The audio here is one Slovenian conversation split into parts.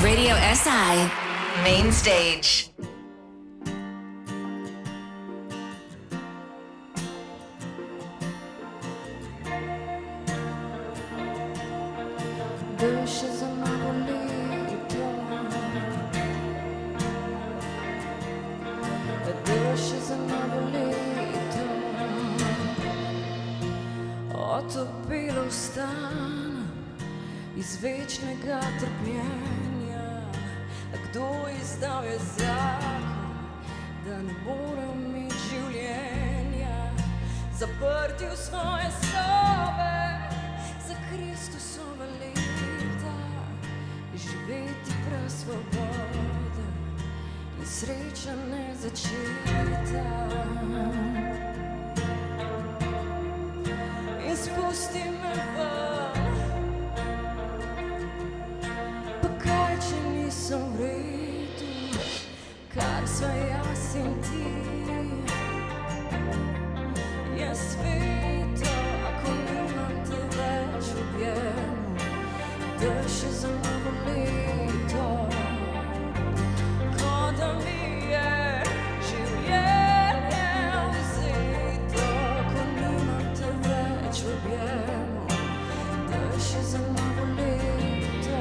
Radio SI Main Stage. Duše za novo leto, duše za novo leto, otopilo stan iz večnega trpljenja. Kdo izdal je zakon, da ne morem imeti življenja, zaprti v svoje sobe za Kristusova leta, živeti presvoboden in sreča ne začeta. In spusti me ven, pa kaj, če nisem v redu, kar sva jaz in ti. Je sveto, ako nimam te več v objemu, duše za novo leto, ko da mi je življenje vzeto, ko nimam te več v objemu, duše za novo leto.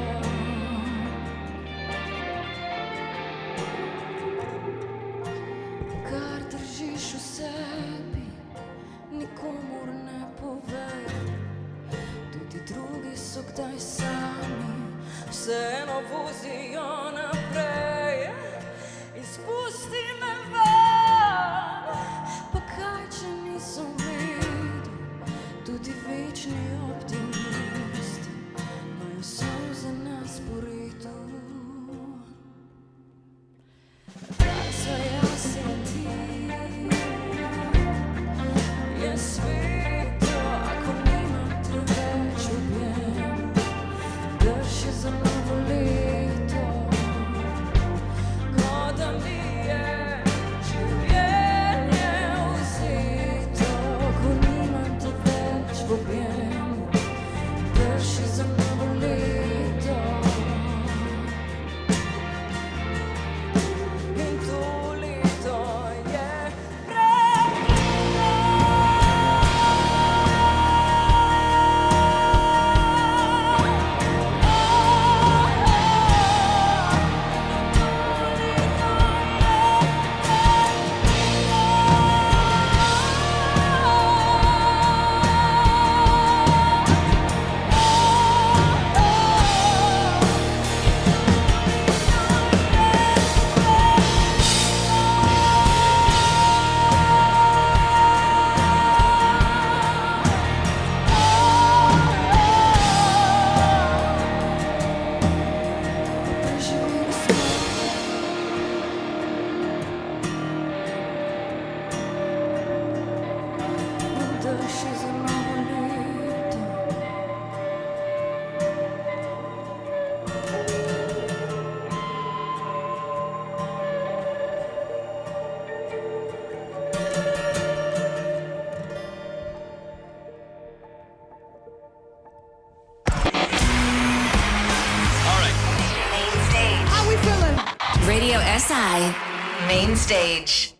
Kar držiš v sebi, nikomur ne povej, tudi drugi so kdaj sami, vseeno vozijo naprej. In spusti me ven, pa kaj, če nisem videl, tudi večni optimisti imajo solze na sporedu. Kaj sva jaz in ti, je sveto, ako nimam te več v objemu, duše za novo leto, ko da mi je življenje vzeto, ko nimam te več v objemu, duše za novo leto. In to leto je duše za novo leto. Main Stage. Radio SI Main Stage.